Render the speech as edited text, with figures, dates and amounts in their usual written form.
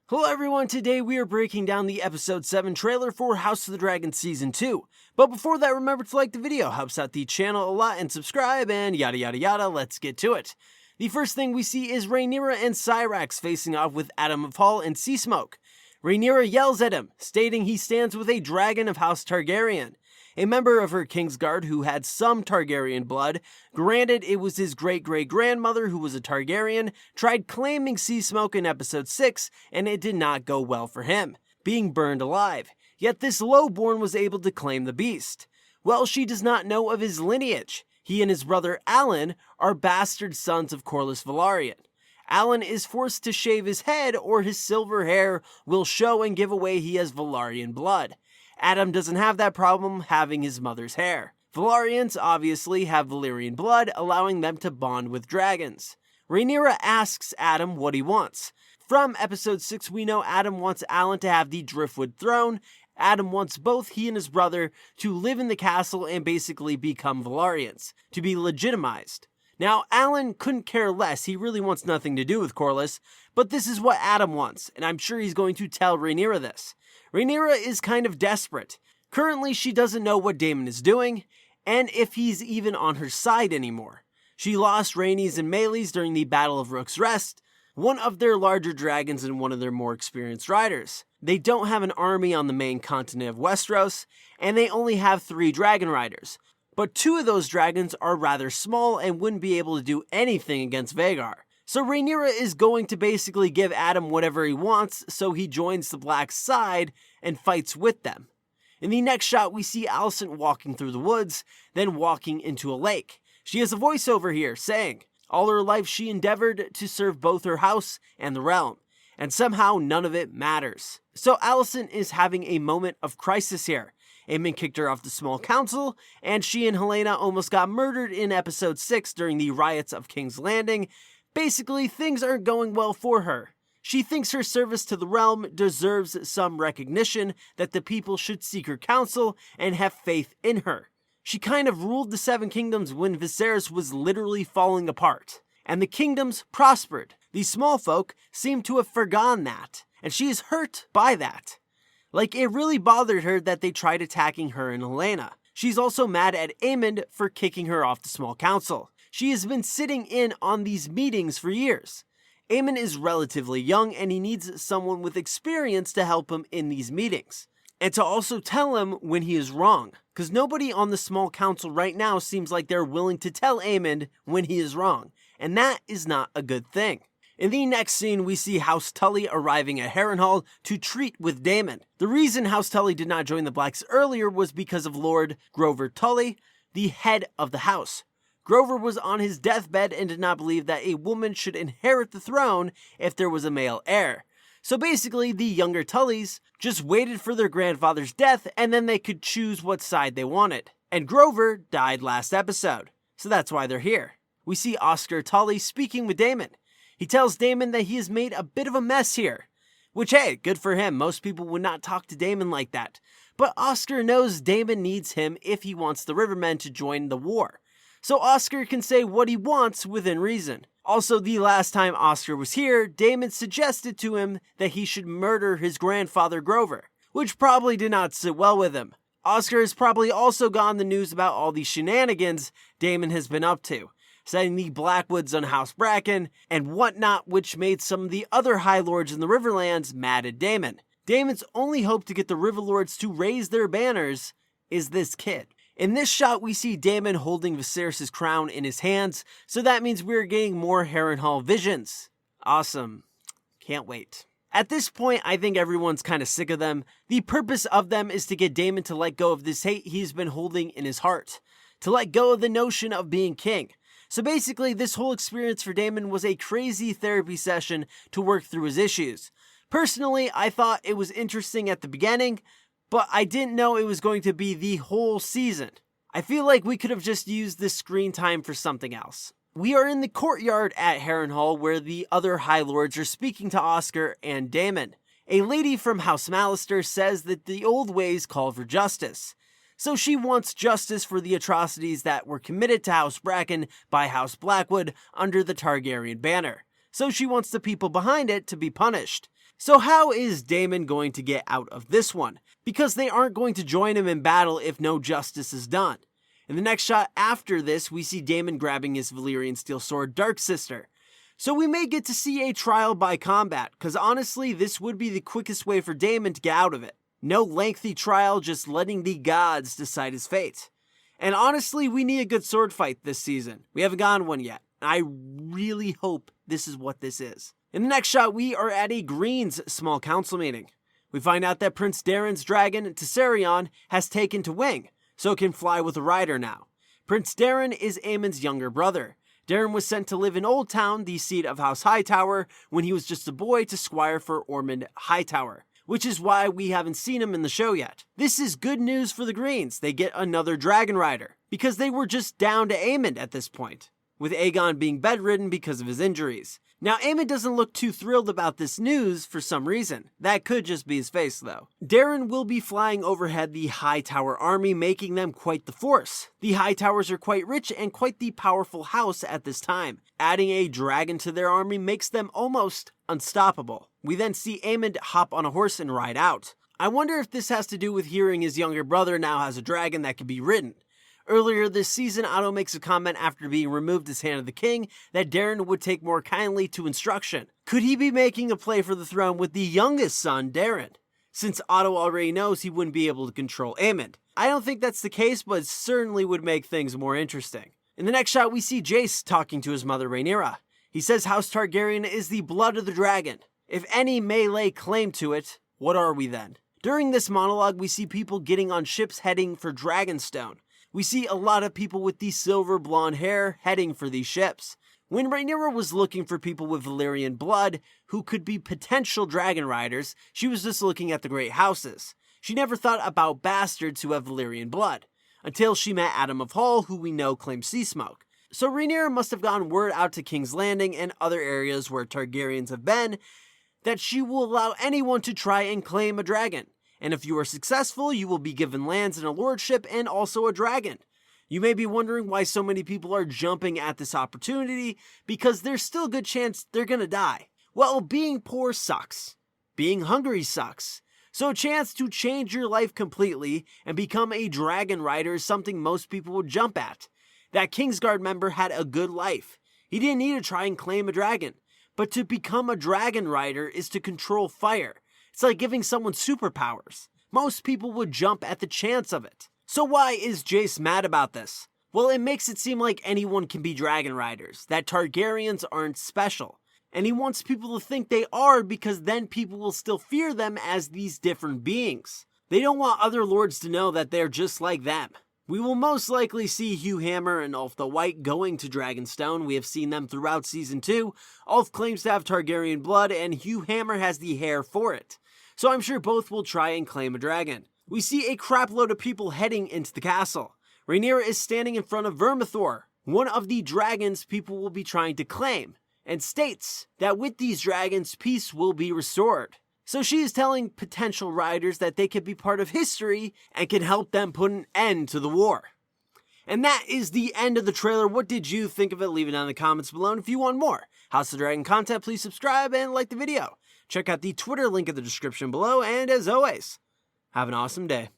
Hello everyone, today we are breaking down the Episode 7 trailer for House of the Dragon Season 2. But before that, remember to like the video, helps out the channel a lot, and subscribe, and yada yada yada, let's get to it. The first thing we see is Rhaenyra and Syrax facing off with Adam of Hall and Seasmoke. Rhaenyra yells at him, stating he stands with a dragon of House Targaryen, a member of her Kingsguard who had some Targaryen blood. Granted, it was his great-great-grandmother who was a Targaryen, tried claiming Seasmoke in Episode 6, and it did not go well for him, being burned alive. Yet this lowborn was able to claim the beast. Well, she does not know of his lineage. He and his brother Alan are bastard sons of Corlys Velaryon. Alan is forced to shave his head or his silver hair will show and give away he has Velaryon blood. Adam doesn't have that problem having his mother's hair. Velaryons obviously have Valyrian blood, allowing them to bond with dragons. Rhaenyra asks Adam what he wants. From Episode 6 we know Adam wants Alan to have the Driftwood throne. Adam wants both he and his brother to live in the castle and basically become Velaryons, to be legitimized. Now, Alan couldn't care less, he really wants nothing to do with Corlys, but this is what Adam wants, and I'm sure he's going to tell Rhaenyra this. Rhaenyra is kind of desperate. Currently, she doesn't know what Daemon is doing, and if he's even on her side anymore. She lost Rhaenys and Meleys during the Battle of Rook's Rest, one of their larger dragons and one of their more experienced riders. They don't have an army on the main continent of Westeros, and they only have 3 dragon riders. But 2 of those dragons are rather small and wouldn't be able to do anything against Vhagar. So Rhaenyra is going to basically give Adam whatever he wants, so he joins the Black side and fights with them. In the next shot, we see Alicent walking through the woods, then walking into a lake. She has a voiceover here saying, all her life she endeavored to serve both her house and the realm, and somehow none of it matters. So Alicent is having a moment of crisis here. Aemond kicked her off the small council, and she and Helaena almost got murdered in Episode 6 during the riots of King's Landing. Basically, things aren't going well for her. She thinks her service to the realm deserves some recognition, that the people should seek her counsel and have faith in her. She kind of ruled the 7 kingdoms when Viserys was literally falling apart, and the kingdoms prospered. These small folk seem to have forgotten that, and she is hurt by that. Like, it really bothered her that they tried attacking her and Helaena. She's also mad at Aemond for kicking her off the small council. She has been sitting in on these meetings for years. Aemond is relatively young and he needs someone with experience to help him in these meetings. And to also tell him when he is wrong. Because nobody on the small council right now seems like they're willing to tell Aemond when he is wrong. And that is not a good thing. In the next scene, we see House Tully arriving at Harrenhal to treat with Daemon. The reason House Tully did not join the Blacks earlier was because of Lord Grover Tully, the head of the house. Grover was on his deathbed and did not believe that a woman should inherit the throne if there was a male heir. So basically, the younger Tullys just waited for their grandfather's death and then they could choose what side they wanted. And Grover died last episode, so that's why they're here. We see Oscar Tully speaking with Daemon. He tells Daemon that he has made a bit of a mess here. Which, hey, good for him. Most people would not talk to Daemon like that. But Oscar knows Daemon needs him if he wants the Rivermen to join the war. So Oscar can say what he wants within reason. Also, the last time Oscar was here, Daemon suggested to him that he should murder his grandfather Grover, which probably did not sit well with him. Oscar has probably also gotten the news about all these shenanigans Daemon has been up to, setting the Blackwoods on House Bracken and whatnot, which made some of the other High Lords in the Riverlands mad at Daemon. Daemon's only hope to get the Riverlords to raise their banners is this kid. In this shot, we see Daemon holding Viserys' crown in his hands, so that means we're getting more Harrenhal visions. Awesome. Can't wait. At this point, I think everyone's kind of sick of them. The purpose of them is to get Daemon to let go of this hate he's been holding in his heart, to let go of the notion of being king. So basically, this whole experience for Daemon was a crazy therapy session to work through his issues. Personally, I thought it was interesting at the beginning, but I didn't know it was going to be the whole season. I feel like we could have just used this screen time for something else. We are in the courtyard at Harrenhal where the other High Lords are speaking to Oscar and Daemon. A lady from House Mallister says that the old ways call for justice. So she wants justice for the atrocities that were committed to House Bracken by House Blackwood under the Targaryen banner. So she wants the people behind it to be punished. So how is Daemon going to get out of this one? Because they aren't going to join him in battle if no justice is done. In the next shot after this, we see Daemon grabbing his Valyrian steel sword, Dark Sister. So we may get to see a trial by combat, because honestly, this would be the quickest way for Daemon to get out of it. No lengthy trial, just letting the gods decide his fate. And honestly, we need a good sword fight this season. We haven't gotten one yet. I really hope this is what this is. In the next shot, we are at a Green's small council meeting. We find out that Prince Daemon's dragon, Targaryen, has taken to wing, so it can fly with a rider now. Prince Daemon is Aemond's younger brother. Daemon was sent to live in Old Town, the seat of House Hightower, when he was just a boy to squire for Aemond Hightower, which is why we haven't seen him in the show yet. This is good news for the Greens. They get another dragon rider, because they were just down to Aemond at this point, with Aegon being bedridden because of his injuries. Now, Aemond doesn't look too thrilled about this news for some reason. That could just be his face, though. Daemon will be flying overhead the Hightower army, making them quite the force. The Hightowers are quite rich and quite the powerful house at this time. Adding a dragon to their army makes them almost unstoppable. We then see Aemond hop on a horse and ride out. I wonder if this has to do with hearing his younger brother now has a dragon that can be ridden. Earlier this season, Otto makes a comment after being removed as Hand of the King that Daemon would take more kindly to instruction. Could he be making a play for the throne with the youngest son, Daemon? Since Otto already knows he wouldn't be able to control Aemond. I don't think that's the case, but it certainly would make things more interesting. In the next shot, we see Jace talking to his mother, Rhaenyra. He says House Targaryen is the blood of the dragon. If any may lay claim to it, what are we then? During this monologue, we see people getting on ships heading for Dragonstone. We see a lot of people with the silver blonde hair heading for these ships. When Rhaenyra was looking for people with Valyrian blood who could be potential dragon riders, she was just looking at the great houses. She never thought about bastards who have Valyrian blood, until she met Adam of Hall, who we know claims sea smoke. So Rhaenyra must have gotten word out to King's Landing and other areas where Targaryens have been that she will allow anyone to try and claim a dragon. And if you are successful, you will be given lands and a lordship and also a dragon. You may be wondering why so many people are jumping at this opportunity, because there's still a good chance they're gonna die. Well, being poor sucks. Being hungry sucks. So a chance to change your life completely and become a dragon rider is something most people would jump at. That Kingsguard member had a good life. He didn't need to try and claim a dragon. But to become a dragon rider is to control fire. It's like giving someone superpowers. Most people would jump at the chance of it. So why is Jace mad about this? Well, it makes it seem like anyone can be dragon riders, that Targaryens aren't special. And he wants people to think they are, because then people will still fear them as these different beings. They don't want other lords to know that they're just like them. We will most likely see Hugh Hammer and Ulf the White going to Dragonstone. We have seen them throughout Season 2. Ulf claims to have Targaryen blood, and Hugh Hammer has the hair for it. So I'm sure both will try and claim a dragon. We see a crapload of people heading into the castle. Rhaenyra is standing in front of Vermithor, one of the dragons people will be trying to claim, and states that with these dragons, peace will be restored. So she is telling potential riders that they can be part of history and can help them put an end to the war. And that is the end of the trailer. What did you think of it? Leave it down in the comments below. And if you want more House of the Dragon content, please subscribe and like the video. Check out the Twitter link in the description below. And as always, have an awesome day.